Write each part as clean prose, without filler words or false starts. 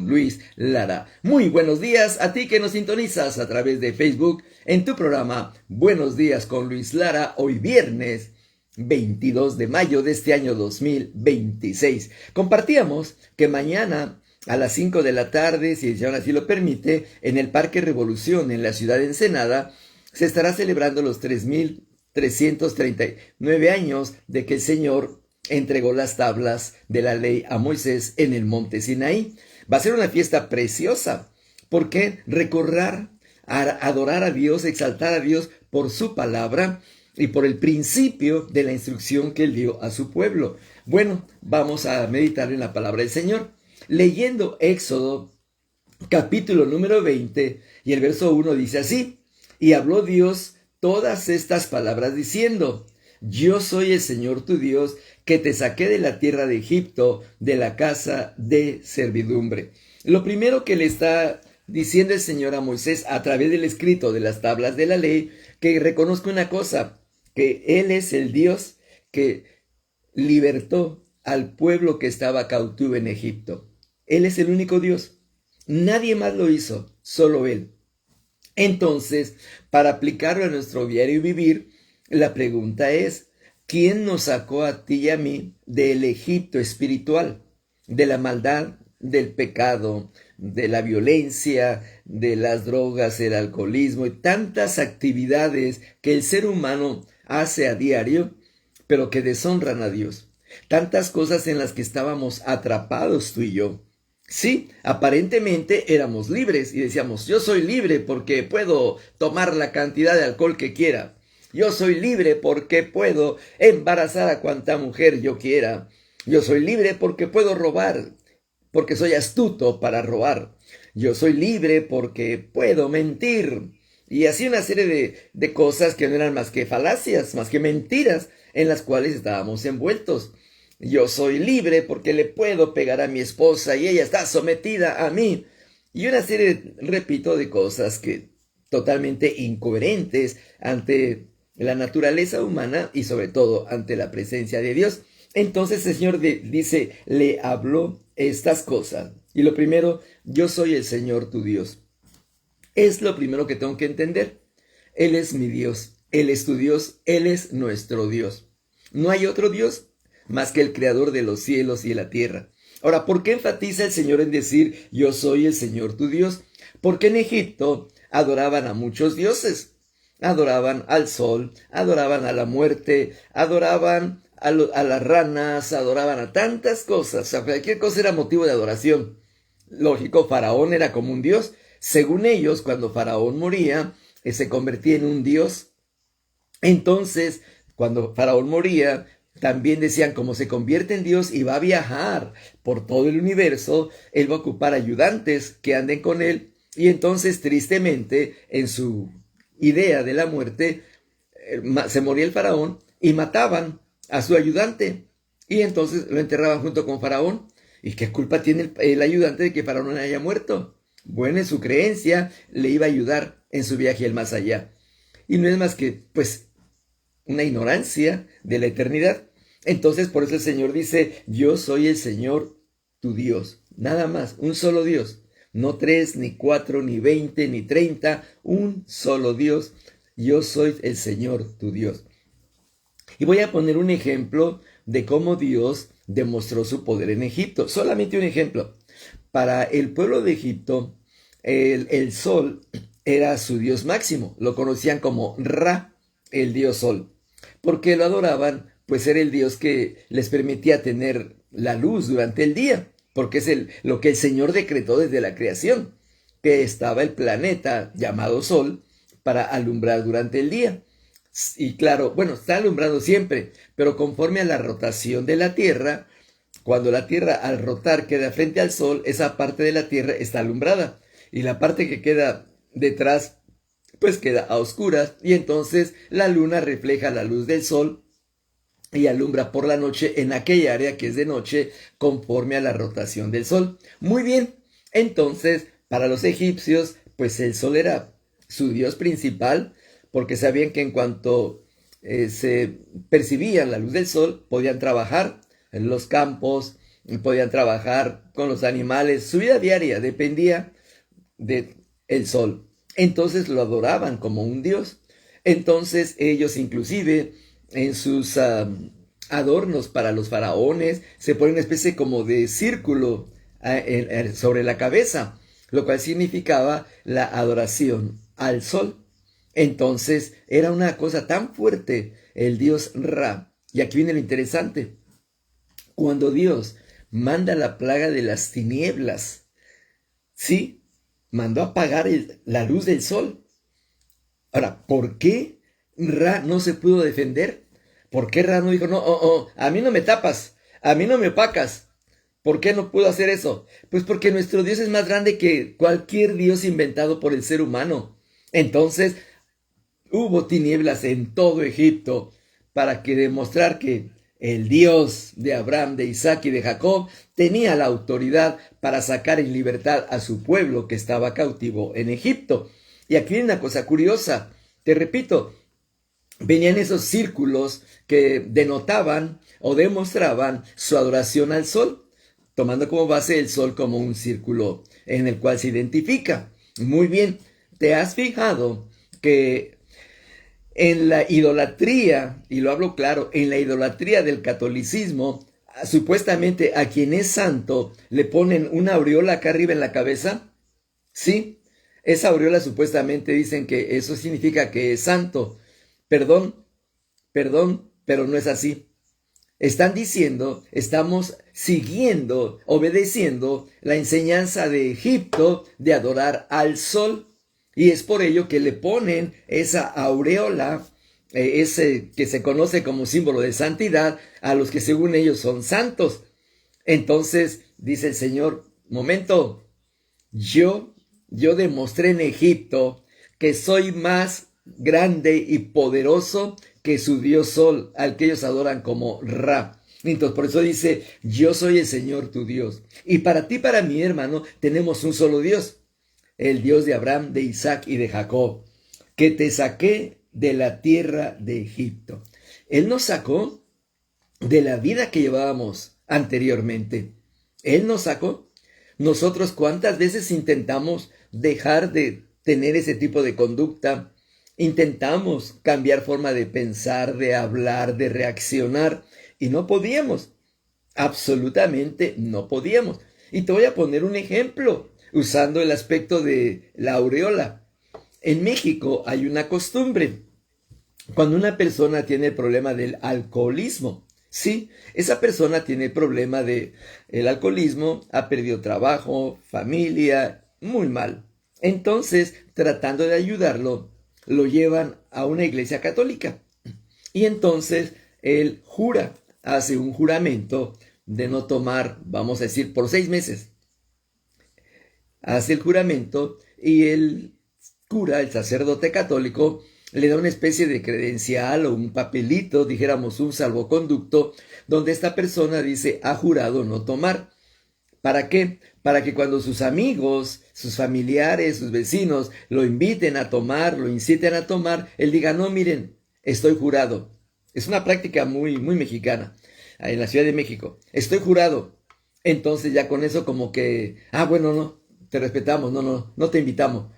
con Luis Lara. Muy buenos días a ti que nos sintonizas a través de Facebook en tu programa Buenos Días con Luis Lara, hoy viernes 22 de mayo de este año 2026. Compartíamos que mañana a las 5 de la tarde, si el Señor así lo permite, en el Parque Revolución en la ciudad de Ensenada, se estará celebrando los 3,339 años de que el Señor entregó las tablas de la ley a Moisés en el monte Sinaí. Va a ser una fiesta preciosa, porque recordar, adorar a Dios, exaltar a Dios por su palabra y por el principio de la instrucción que él dio a su pueblo. Bueno, vamos a meditar en la palabra del Señor, leyendo Éxodo capítulo número 20 y el verso 1 dice así: y habló Dios todas estas palabras diciendo: yo soy el Señor tu Dios, que te saqué de la tierra de Egipto, de la casa de servidumbre. Lo primero que le está diciendo el Señor a Moisés a través del escrito de las tablas de la ley, que reconozca una cosa, que Él es el Dios que libertó al pueblo que estaba cautivo en Egipto. Él es el único Dios. Nadie más lo hizo, solo Él. Entonces, para aplicarlo a nuestro diario vivir, la pregunta es: ¿quién nos sacó a ti y a mí del Egipto espiritual, de la maldad, del pecado, de la violencia, de las drogas, el alcoholismo y tantas actividades que el ser humano hace a diario, pero que deshonran a Dios? Tantas cosas en las que estábamos atrapados tú y yo. Sí, aparentemente éramos libres y decíamos: yo soy libre porque puedo tomar la cantidad de alcohol que quiera. Yo soy libre porque puedo embarazar a cuanta mujer yo quiera. Yo soy libre porque puedo robar, porque soy astuto para robar. Yo soy libre porque puedo mentir. Y así una serie de cosas que no eran más que falacias, más que mentiras en las cuales estábamos envueltos. Yo soy libre porque le puedo pegar a mi esposa y ella está sometida a mí. Y una serie, repito, de cosas que totalmente incoherentes ante la naturaleza humana y sobre todo ante la presencia de Dios. Entonces el Señor dice, le habló estas cosas. Y lo primero: yo soy el Señor tu Dios. Es lo primero que tengo que entender. Él es mi Dios, Él es tu Dios, Él es nuestro Dios. No hay otro Dios más que el creador de los cielos y de la tierra. Ahora, ¿por qué enfatiza el Señor en decir yo soy el Señor tu Dios? Porque en Egipto adoraban a muchos dioses. Adoraban al sol, adoraban a la muerte, adoraban a las ranas, adoraban a tantas cosas. O sea, cualquier cosa era motivo de adoración. Lógico, Faraón era como un dios. Según ellos, cuando Faraón moría, se convertía en un dios. Entonces, cuando Faraón moría, también decían, como se convierte en Dios y va a viajar por todo el universo, él va a ocupar ayudantes que anden con él. Y entonces, tristemente, en su idea de la muerte, se moría el faraón y mataban a su ayudante. Y entonces lo enterraban junto con Faraón. ¿Y qué culpa tiene el ayudante de que Faraón no haya muerto? Bueno, en su creencia le iba a ayudar en su viaje al más allá. Y no es más que, pues, una ignorancia de la eternidad. Entonces, por eso el Señor dice, yo soy el Señor tu Dios. Nada más, un solo Dios. No 3, ni 4, ni 20, ni 30, un solo Dios. Yo soy el Señor tu Dios. Y voy a poner un ejemplo de cómo Dios demostró su poder en Egipto. Solamente un ejemplo. Para el pueblo de Egipto, el sol era su Dios máximo. Lo conocían como Ra, el Dios Sol. ¿Por qué lo adoraban? Pues era el Dios que les permitía tener la luz durante el día, porque es lo que el Señor decretó desde la creación, que estaba el planeta llamado Sol para alumbrar durante el día. Y claro, bueno, está alumbrando siempre, pero conforme a la rotación de la Tierra, cuando la Tierra al rotar queda frente al Sol, esa parte de la Tierra está alumbrada, y la parte que queda detrás pues queda a oscuras, y entonces la luna refleja la luz del sol y alumbra por la noche en aquella área que es de noche conforme a la rotación del sol. Muy bien, entonces para los egipcios pues el sol era su dios principal, porque sabían que en cuanto se percibían la luz del sol podían trabajar en los campos, podían trabajar con los animales, su vida diaria dependía del sol. Entonces lo adoraban como un dios. Entonces ellos inclusive en sus adornos para los faraones se pone una especie como de círculo sobre la cabeza, lo cual significaba la adoración al sol. Entonces era una cosa tan fuerte el dios Ra. Y aquí viene lo interesante. Cuando Dios manda la plaga de las tinieblas, sí, mandó apagar la luz del sol. Ahora, ¿por qué Ra no se pudo defender? ¿Por qué Ra no dijo, no, a mí no me tapas, a mí no me opacas? ¿Por qué no pudo hacer eso? Pues porque nuestro Dios es más grande que cualquier Dios inventado por el ser humano. Entonces, hubo tinieblas en todo Egipto para que demostrar que el Dios de Abraham, de Isaac y de Jacob tenía la autoridad para sacar en libertad a su pueblo que estaba cautivo en Egipto. Y aquí hay una cosa curiosa, te repito, venían esos círculos que denotaban o demostraban su adoración al sol, tomando como base el sol como un círculo en el cual se identifica. Muy bien, ¿te has fijado que en la idolatría, y lo hablo claro, en la idolatría del catolicismo, supuestamente a quien es santo le ponen una aureola acá arriba en la cabeza? Sí, esa aureola supuestamente dicen que eso significa que es santo. Perdón, pero no es así. Están diciendo, estamos siguiendo, obedeciendo la enseñanza de Egipto de adorar al sol. Y es por ello que le ponen esa aureola, ese que se conoce como símbolo de santidad, a los que según ellos son santos. Entonces, dice el Señor, momento, yo demostré en Egipto que soy más grande y poderoso que su dios Sol, al que ellos adoran como Ra. Entonces, por eso dice, yo soy el Señor tu Dios. Y para ti, para mi hermano, tenemos un solo Dios, el Dios de Abraham, de Isaac y de Jacob, que te saqué de la tierra de Egipto. Él nos sacó de la vida que llevábamos anteriormente. Él nos sacó. Nosotros, ¿cuántas veces intentamos dejar de tener ese tipo de conducta? Intentamos cambiar forma de pensar, de hablar, de reaccionar, y no podíamos. Absolutamente no podíamos. Y te voy a poner un ejemplo, usando el aspecto de la aureola. En México hay una costumbre. Cuando una persona tiene el problema del alcoholismo, sí, esa persona tiene el problema del alcoholismo, ha perdido trabajo, familia, muy mal. Entonces, tratando de ayudarlo, lo llevan a una iglesia católica. Y entonces él jura, hace un juramento de no tomar, vamos a decir, por 6 meses. Hace el juramento y el cura, el sacerdote católico, le da una especie de credencial o un papelito, dijéramos un salvoconducto, donde esta persona dice, ha jurado no tomar. ¿Para qué? Para que cuando sus amigos, sus familiares, sus vecinos lo inviten a tomar, lo inciten a tomar, él diga, no, miren, estoy jurado. Es una práctica muy, muy mexicana, en la Ciudad de México. Estoy jurado. Entonces ya con eso como que, bueno, no, te respetamos, no te invitamos.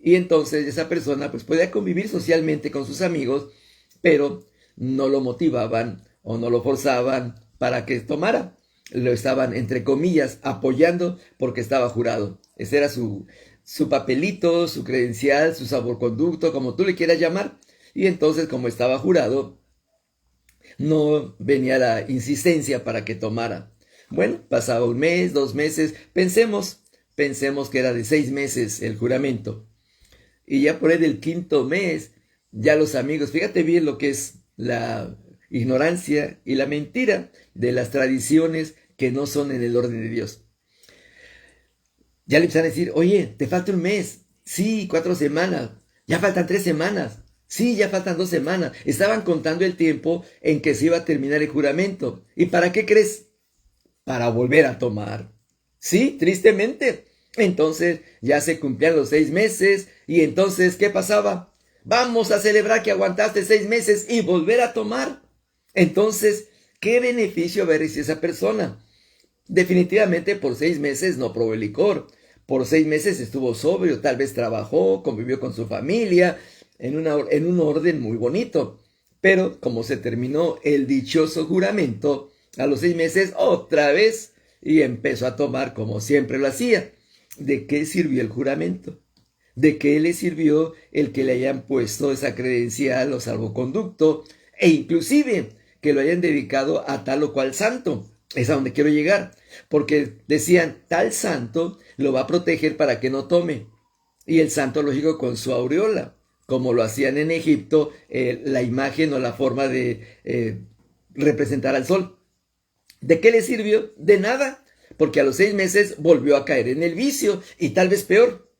Y entonces esa persona pues podía convivir socialmente con sus amigos, pero no lo motivaban o no lo forzaban para que tomara. Lo estaban, entre comillas, apoyando porque estaba jurado. Ese era su papelito, su credencial, su salvoconducto, como tú le quieras llamar. Y entonces, como estaba jurado, no venía la insistencia para que tomara. Bueno, pasaba 1 mes, 2 meses, pensemos que era de 6 meses el juramento. Y ya por ahí del 5.º mes, ya los amigos, fíjate bien lo que es la ignorancia y la mentira de las tradiciones que no son en el orden de Dios. Ya le empiezan a decir, oye, te falta 1 mes, sí, 4 semanas, ya faltan 3 semanas, sí, ya faltan 2 semanas. Estaban contando el tiempo en que se iba a terminar el juramento. ¿Y para qué crees? Para volver a tomar. Sí, tristemente. Entonces ya se cumplían los 6 meses y entonces, ¿qué pasaba? Vamos a celebrar que aguantaste 6 meses y volver a tomar. Entonces, ¿qué beneficio va a recibir esa persona? Definitivamente por 6 meses no probó el licor. Por 6 meses estuvo sobrio, tal vez trabajó, convivió con su familia, en un orden muy bonito. Pero como se terminó el dichoso juramento, a los 6 meses otra vez y empezó a tomar como siempre lo hacía. ¿De qué sirvió el juramento? ¿De qué le sirvió el que le hayan puesto esa credencial o salvoconducto e inclusive que lo hayan dedicado a tal o cual santo? Es a donde quiero llegar, porque decían, tal santo lo va a proteger para que no tome. Y el santo, lógico, con su aureola, como lo hacían en Egipto, la imagen o la forma de representar al sol. ¿De qué le sirvió? De nada, porque a los 6 meses volvió a caer en el vicio y tal vez peor.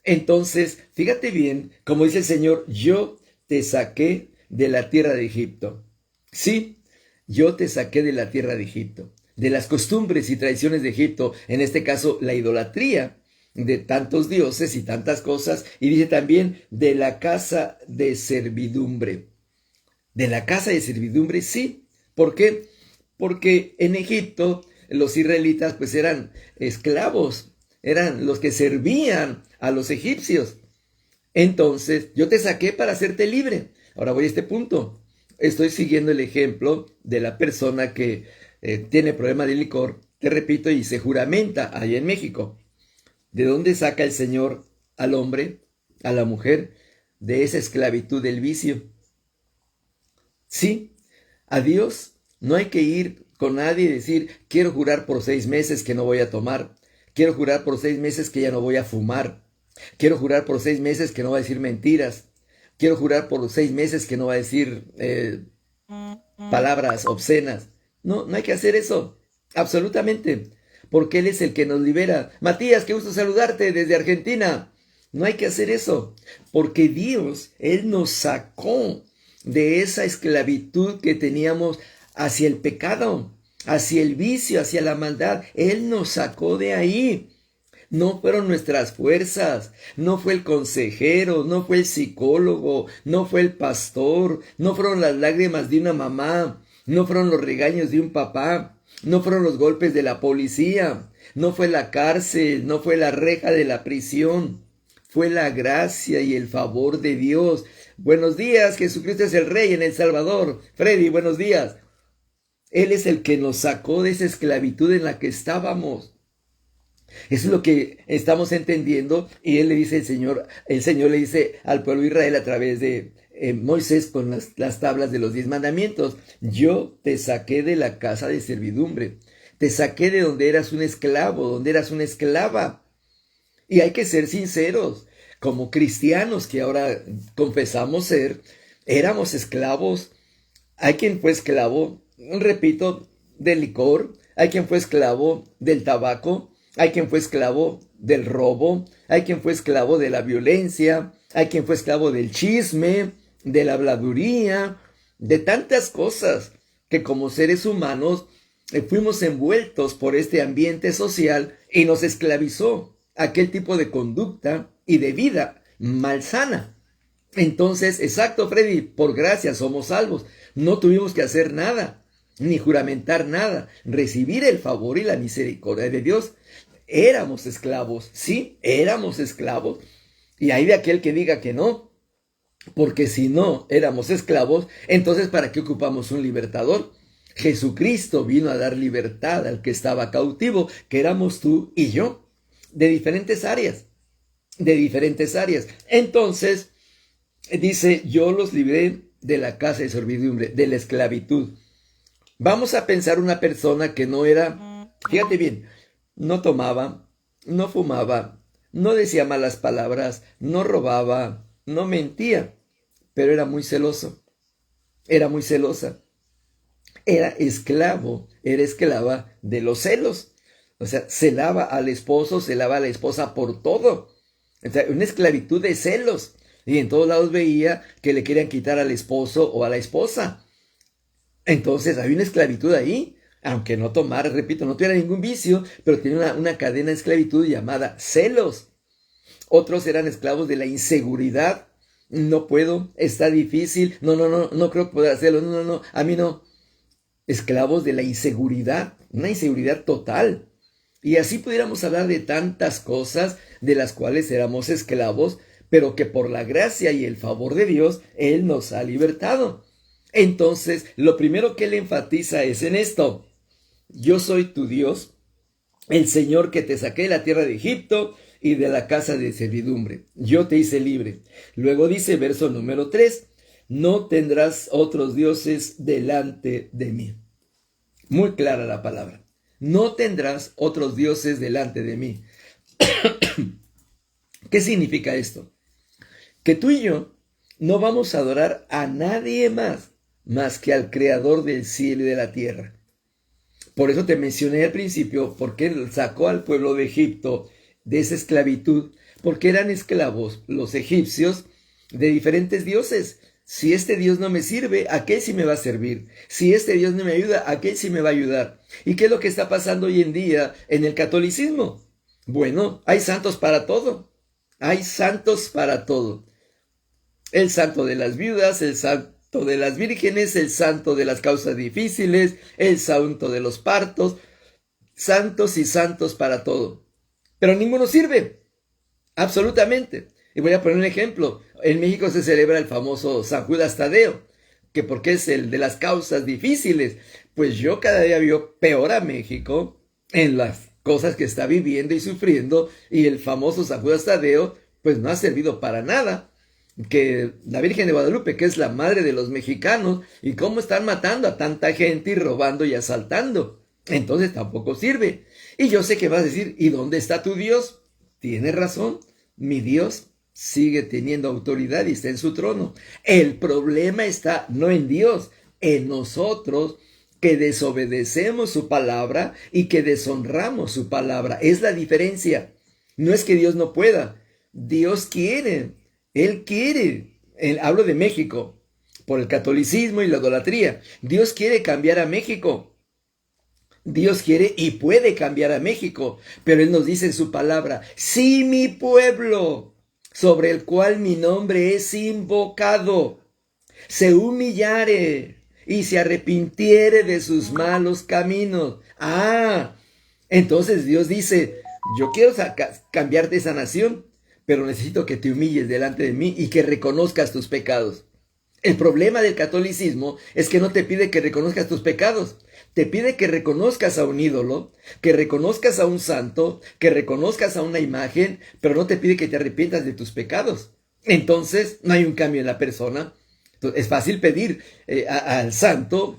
Entonces, fíjate bien, como dice el Señor, yo te saqué de la tierra de Egipto. Sí, yo te saqué de la tierra de Egipto, de las costumbres y tradiciones de Egipto, en este caso la idolatría de tantos dioses y tantas cosas, y dice también de la casa de servidumbre. De la casa de servidumbre, sí. ¿Por qué? Porque en Egipto los israelitas pues eran esclavos, eran los que servían a los egipcios. Entonces, yo te saqué para hacerte libre. Ahora voy a este punto. Estoy siguiendo el ejemplo de la persona que tiene problema de licor, te repito, y se juramenta allá en México. ¿De dónde saca el Señor al hombre, a la mujer, de esa esclavitud del vicio? Sí, a Dios no hay que ir con nadie y decir, quiero jurar por 6 meses que no voy a tomar, quiero jurar por 6 meses que ya no voy a fumar, quiero jurar por 6 meses que no voy a decir mentiras, quiero jurar por 6 meses que no voy a decir palabras obscenas. No, no hay que hacer eso, absolutamente, porque Él es el que nos libera. Matías, qué gusto saludarte desde Argentina. No hay que hacer eso, porque Dios, Él nos sacó de esa esclavitud que teníamos hacia el pecado, hacia el vicio, hacia la maldad. Él nos sacó de ahí. No fueron nuestras fuerzas, no fue el consejero, no fue el psicólogo, no fue el pastor, no fueron las lágrimas de una mamá, no fueron los regaños de un papá, no fueron los golpes de la policía, no fue la cárcel, no fue la reja de la prisión. Fue la gracia y el favor de Dios. Buenos días, Jesucristo es el Rey en El Salvador. Freddy, buenos días. Él es el que nos sacó de esa esclavitud en la que estábamos. Eso es lo que estamos entendiendo. Y él le dice el Señor le dice al pueblo de Israel a través de Moisés con las tablas de los 10 mandamientos. Yo te saqué de la casa de servidumbre. Te saqué de donde eras un esclavo, donde eras una esclava. Y hay que ser sinceros, como cristianos que ahora confesamos ser, éramos esclavos. Hay quien fue esclavo, repito, del licor, hay quien fue esclavo del tabaco, hay quien fue esclavo del robo, hay quien fue esclavo de la violencia, hay quien fue esclavo del chisme, de la habladuría, de tantas cosas que como seres humanos fuimos envueltos por este ambiente social y nos esclavizó aquel tipo de conducta y de vida malsana. Entonces, exacto, Freddy, por gracia somos salvos. No tuvimos que hacer nada, ni juramentar nada, recibir el favor y la misericordia de Dios. Éramos esclavos, sí, éramos esclavos. Y hay de aquel que diga que no, porque si no éramos esclavos, entonces ¿para qué ocupamos un libertador? Jesucristo vino a dar libertad al que estaba cautivo, que éramos tú y yo. De diferentes áreas, de diferentes áreas. Entonces, dice, yo los libré de la casa de servidumbre, de la esclavitud. Vamos a pensar una persona que no era, fíjate bien, no tomaba, no fumaba, no decía malas palabras, no robaba, no mentía, pero era muy celoso, era muy celosa. Era esclavo, era esclava de los celos. O sea, celaba al esposo, celaba a la esposa por todo. O sea, una esclavitud de celos. Y en todos lados veía que le querían quitar al esposo o a la esposa. Entonces había una esclavitud ahí. Aunque no tomara, repito, no tuviera ningún vicio, pero tenía una cadena de esclavitud llamada celos. Otros eran esclavos de la inseguridad. No puedo, está difícil. No creo que pueda hacerlo. No, a mí no. esclavos de la inseguridad, una inseguridad total. Y así pudiéramos hablar de tantas cosas de las cuales éramos esclavos, pero que por la gracia y el favor de Dios, Él nos ha libertado. Entonces, lo primero que Él enfatiza es en esto: yo soy tu Dios, el Señor que te saqué de la tierra de Egipto y de la casa de servidumbre. Yo te hice libre. Luego dice, verso número 3, no tendrás otros dioses delante de mí. Muy clara la palabra. No tendrás otros dioses delante de mí. ¿Qué significa esto? Que tú y yo no vamos a adorar a nadie más que al Creador del cielo y de la tierra. Por eso te mencioné al principio, porque Él sacó al pueblo de Egipto de esa esclavitud, porque eran esclavos los egipcios de diferentes dioses. Si este Dios no me sirve, aquel sí me va a servir. Si este Dios no me ayuda, aquel sí me va a ayudar. ¿Y qué es lo que está pasando hoy en día en el catolicismo? Bueno, hay santos para todo. Hay santos para todo. El santo de las viudas, el santo de las vírgenes, el santo de las causas difíciles, el santo de los partos. Santos y santos para todo. Pero ninguno sirve. Absolutamente. Y voy a poner un ejemplo. En México se celebra el famoso San Judas Tadeo, que porque es el de las causas difíciles. Pues yo cada día veo peor a México en las cosas que está viviendo y sufriendo, y el famoso San Judas Tadeo pues no ha servido para nada. Que la Virgen de Guadalupe, que es la madre de los mexicanos, y cómo están matando a tanta gente y robando y asaltando. Entonces tampoco sirve. Y yo sé que vas a decir, ¿y dónde está tu Dios? Tienes razón, mi Dios sigue teniendo autoridad y está en su trono. El problema está no en Dios, en nosotros que desobedecemos su palabra y que deshonramos su palabra. Es la diferencia. No es que Dios no pueda, Dios quiere, Él quiere. Hablo de México, por el catolicismo y la idolatría. Dios quiere cambiar a México. Dios quiere y puede cambiar a México, pero Él nos dice en su palabra, si mi pueblo, sobre el cual mi nombre es invocado, se humillare y se arrepintiere de sus malos caminos. Entonces Dios dice, yo quiero cambiarte esa nación, pero necesito que te humilles delante de mí y que reconozcas tus pecados. El problema del catolicismo es que no te pide que reconozcas tus pecados. Te pide que reconozcas a un ídolo, que reconozcas a un santo, que reconozcas a una imagen, pero no te pide que te arrepientas de tus pecados. Entonces, no hay un cambio en la persona. Entonces, es fácil pedir al santo,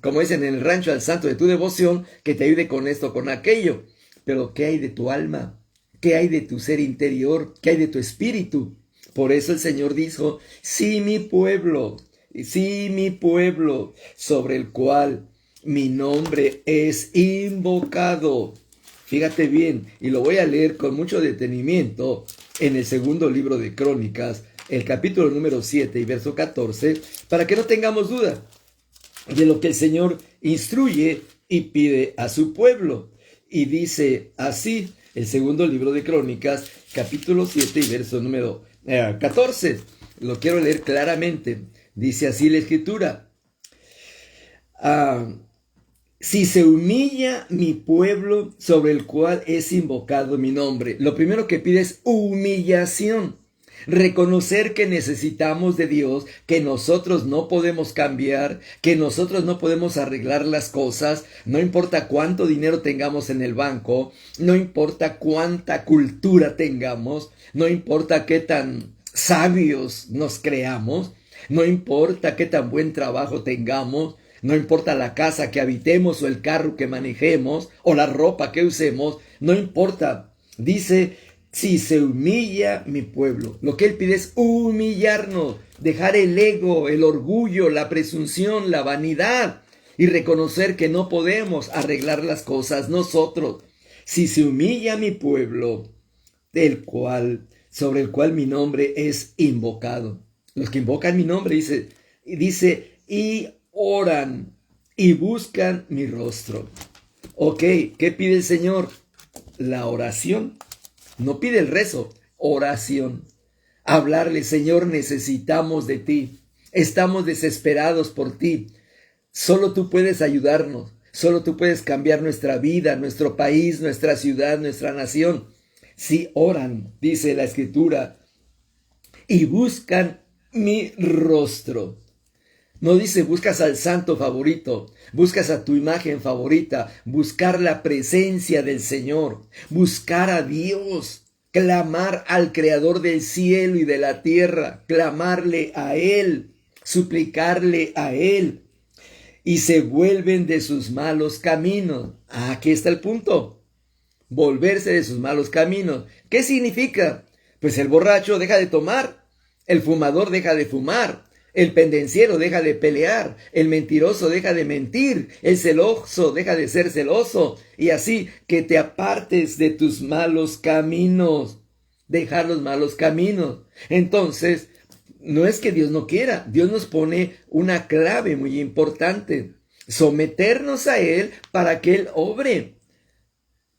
como dicen en el rancho, al santo de tu devoción, que te ayude con esto, con aquello. Pero, ¿qué hay de tu alma? ¿Qué hay de tu ser interior? ¿Qué hay de tu espíritu? Por eso el Señor dijo, si mi pueblo, sobre el cual mi nombre es invocado. Fíjate bien, y lo voy a leer con mucho detenimiento en el segundo libro de Crónicas, el capítulo número 7 y verso 14, para que no tengamos duda de lo que el Señor instruye y pide a su pueblo. Y dice así, el segundo libro de Crónicas, capítulo 7 y verso número 14. Lo quiero leer claramente. Dice así la Escritura. Si se humilla mi pueblo sobre el cual es invocado mi nombre. Lo primero que pide es humillación. Reconocer que necesitamos de Dios, que nosotros no podemos cambiar, que nosotros no podemos arreglar las cosas, no importa cuánto dinero tengamos en el banco, no importa cuánta cultura tengamos, no importa qué tan sabios nos creamos, no importa qué tan buen trabajo tengamos, no importa la casa que habitemos o el carro que manejemos o la ropa que usemos, no importa. Dice, si se humilla mi pueblo, lo que Él pide es humillarnos, dejar el ego, el orgullo, la presunción, la vanidad y reconocer que no podemos arreglar las cosas nosotros. Si se humilla mi pueblo, sobre el cual mi nombre es invocado. Los que invocan mi nombre, dice, y oran y buscan mi rostro. Ok, ¿qué pide el Señor? La oración. No pide el rezo, oración. Hablarle, Señor, necesitamos de ti. Estamos desesperados por ti. Solo tú puedes ayudarnos, solo tú puedes cambiar nuestra vida, nuestro país, nuestra ciudad, nuestra nación. Si oran, dice la Escritura, y buscan mi rostro. No dice buscas al santo favorito, buscas a tu imagen favorita, buscar la presencia del Señor, buscar a Dios, clamar al Creador del cielo y de la tierra, clamarle a Él, suplicarle a Él, y se vuelven de sus malos caminos. Aquí está el punto, volverse de sus malos caminos. ¿Qué significa? Pues el borracho deja de tomar, el fumador deja de fumar, el pendenciero deja de pelear, el mentiroso deja de mentir, el celoso deja de ser celoso, y así que te apartes de tus malos caminos, dejar los malos caminos. Entonces, no es que Dios no quiera, Dios nos pone una clave muy importante, someternos a Él para que Él obre.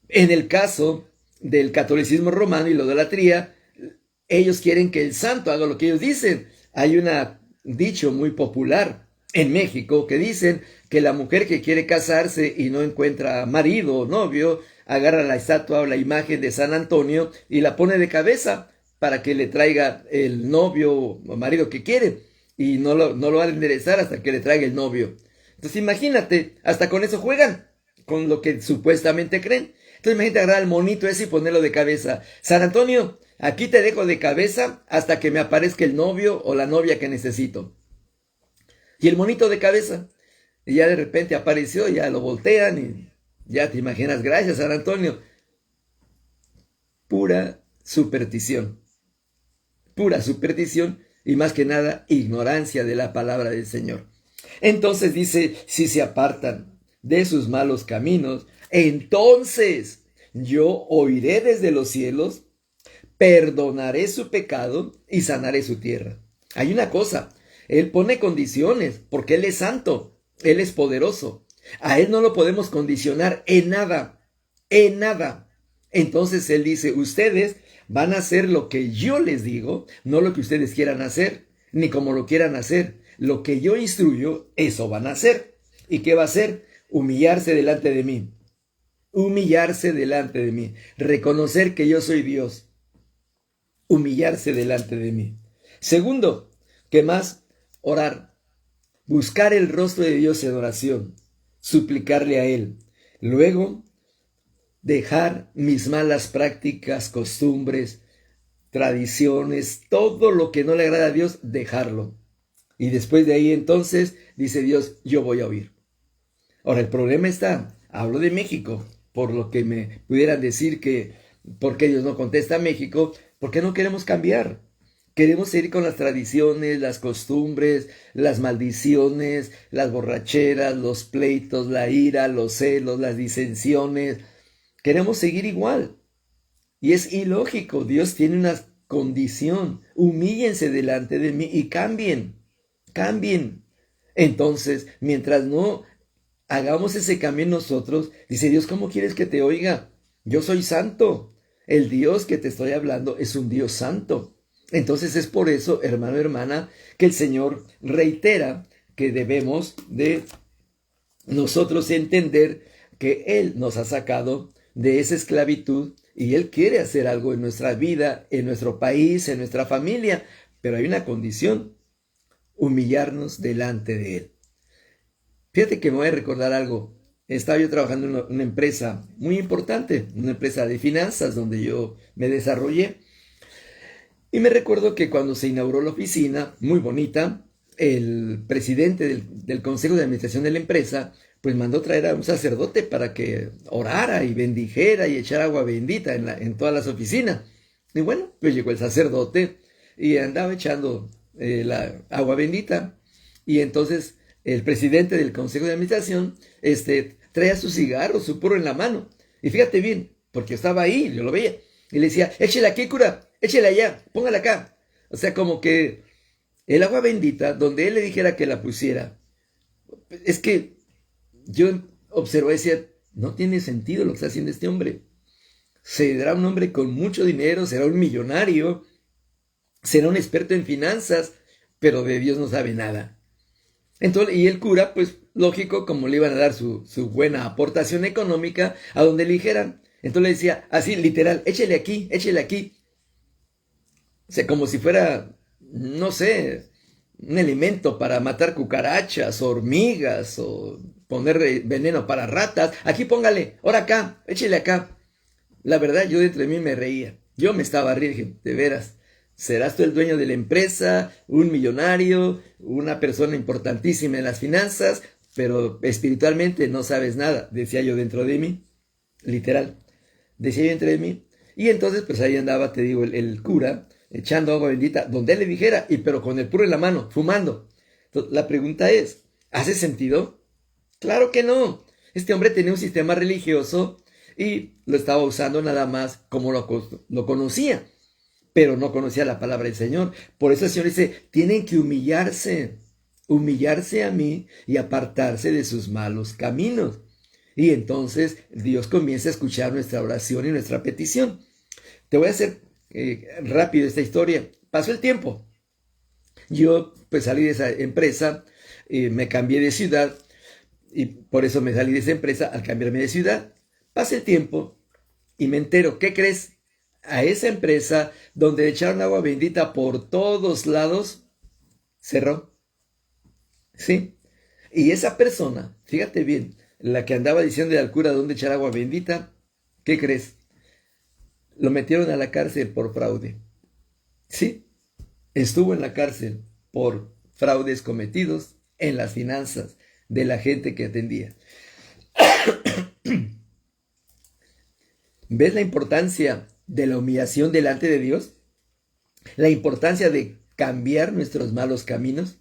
En el caso del catolicismo romano y la idolatría, ellos quieren que el santo haga lo que ellos dicen. Hay un dicho muy popular en México que dicen que la mujer que quiere casarse y no encuentra marido o novio, agarra la estatua o la imagen de San Antonio y la pone de cabeza para que le traiga el novio o marido que quiere, y no lo va a enderezar hasta que le traiga el novio. Entonces imagínate, hasta con eso juegan, con lo que supuestamente creen. Entonces imagínate agarrar al monito ese y ponerlo de cabeza. San Antonio, aquí te dejo de cabeza hasta que me aparezca el novio o la novia que necesito. Y el monito de cabeza. Y ya de repente apareció, ya lo voltean y ya te imaginas, gracias San Antonio. Pura superstición. Pura superstición y más que nada ignorancia de la palabra del Señor. Entonces dice, si se apartan de sus malos caminos, entonces yo oiré desde los cielos, perdonaré su pecado y sanaré su tierra. Hay una cosa, Él pone condiciones porque Él es santo, Él es poderoso. A Él no lo podemos condicionar en nada, en nada. Entonces Él dice, ustedes van a hacer lo que yo les digo, no lo que ustedes quieran hacer, ni como lo quieran hacer. Lo que yo instruyo, eso van a hacer. ¿Y qué va a hacer? Humillarse delante de mí. Humillarse delante de mí. Reconocer que yo soy Dios. Humillarse delante de mí. Segundo, ¿qué más? Orar. Buscar el rostro de Dios en oración. Suplicarle a Él. Luego, dejar mis malas prácticas, costumbres, tradiciones, todo lo que no le agrada a Dios, dejarlo. Y después de ahí entonces dice Dios, yo voy a oír. Ahora el problema está, hablo de México, por lo que me pudieran decir que, ¿por qué Dios no contesta a México? Porque no queremos cambiar. Queremos seguir con las tradiciones, las costumbres, las maldiciones, las borracheras, los pleitos, la ira, los celos, las disensiones. Queremos seguir igual. Y es ilógico. Dios tiene una condición. Humíllense delante de mí y cambien. Cambien. Entonces, mientras no hagamos ese cambio en nosotros, dice Dios, ¿cómo quieres que te oiga? Yo soy santo. El Dios que te estoy hablando es un Dios santo. Entonces es por eso, hermano, hermana, que el Señor reitera que debemos de nosotros entender que Él nos ha sacado de esa esclavitud y Él quiere hacer algo en nuestra vida, en nuestro país, en nuestra familia, pero hay una condición: humillarnos delante de Él. Fíjate que me voy a recordar algo. Estaba yo trabajando en una empresa muy importante, una empresa de finanzas donde yo me desarrollé. Y me recuerdo que cuando se inauguró la oficina, muy bonita, el presidente del consejo de administración de la empresa, pues mandó traer a un sacerdote para que orara y bendijera y echara agua bendita en todas las oficinas. Y bueno, pues llegó el sacerdote y andaba echando la agua bendita. Y entonces el presidente del consejo de administración traía su cigarro, su puro en la mano. Y fíjate bien, porque estaba ahí, yo lo veía. Y le decía, échela aquí, cura, échela allá, póngala acá. O sea, como que el agua bendita, donde él le dijera que la pusiera, es que yo observé y decía, no tiene sentido lo que está haciendo este hombre. Será un hombre con mucho dinero, será un millonario, será un experto en finanzas, pero de Dios no sabe nada. Entonces, y el cura, pues Lógico, como le iban a dar su buena aportación económica a donde le dijeran. Entonces le decía, así literal, échele aquí, échele aquí. O sea, como si fuera, no sé, un elemento para matar cucarachas, hormigas o poner veneno para ratas. Aquí póngale, ahora acá, échele acá. La verdad, yo dentro de mí me reía. Yo me estaba riendo, dije, de veras, serás tú el dueño de la empresa, un millonario, una persona importantísima en las finanzas, pero espiritualmente no sabes nada, decía yo dentro de mí, literal, decía yo dentro de mí. Y entonces, pues ahí andaba, te digo, el cura, echando agua bendita, donde él le dijera, y pero con el puro en la mano, fumando. Entonces, la pregunta es, ¿hace sentido? Claro que no. Este hombre tenía un sistema religioso y lo estaba usando nada más como lo conocía, pero no conocía la palabra del Señor. Por eso el Señor dice, tienen que humillarse a mí y apartarse de sus malos caminos. Y entonces Dios comienza a escuchar nuestra oración y nuestra petición. Te voy a hacer rápido esta historia. Pasó el tiempo. Yo pues salí de esa empresa, me cambié de ciudad y por eso me salí de esa empresa al cambiarme de ciudad. Pasa el tiempo y me entero, ¿qué crees? A esa empresa donde echaron agua bendita por todos lados, cerró. ¿Sí? Y esa persona, fíjate bien, la que andaba diciendo al cura dónde echar agua bendita, ¿qué crees? Lo metieron a la cárcel por fraude. ¿Sí? Estuvo en la cárcel por fraudes cometidos en las finanzas de la gente que atendía. ¿Ves la importancia de la humillación delante de Dios? La importancia de cambiar nuestros malos caminos.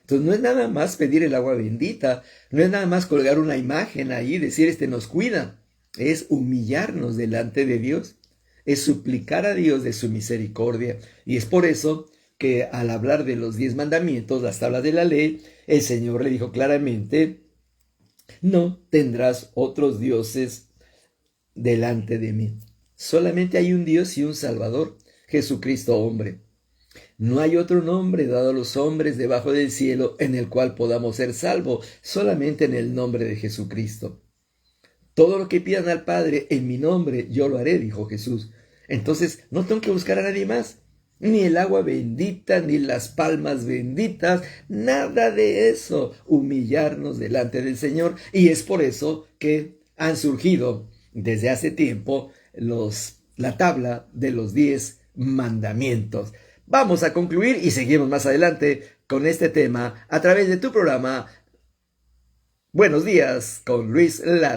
Entonces no es nada más pedir el agua bendita, no es nada más colgar una imagen ahí, decir nos cuida, es humillarnos delante de Dios, es suplicar a Dios de su misericordia. Y es por eso que al hablar de los 10 mandamientos, las tablas de la ley, el Señor le dijo claramente, no tendrás otros dioses delante de mí. Solamente hay un Dios y un Salvador, Jesucristo hombre. No hay otro nombre dado a los hombres debajo del cielo en el cual podamos ser salvos, solamente en el nombre de Jesucristo. Todo lo que pidan al Padre en mi nombre, yo lo haré, dijo Jesús. Entonces, no tengo que buscar a nadie más. Ni el agua bendita, ni las palmas benditas, nada de eso. Humillarnos delante del Señor. Y es por eso que han surgido desde hace tiempo la tabla de los 10 mandamientos. Vamos a concluir y seguimos más adelante con este tema a través de tu programa Buenos Días con Luis Lara.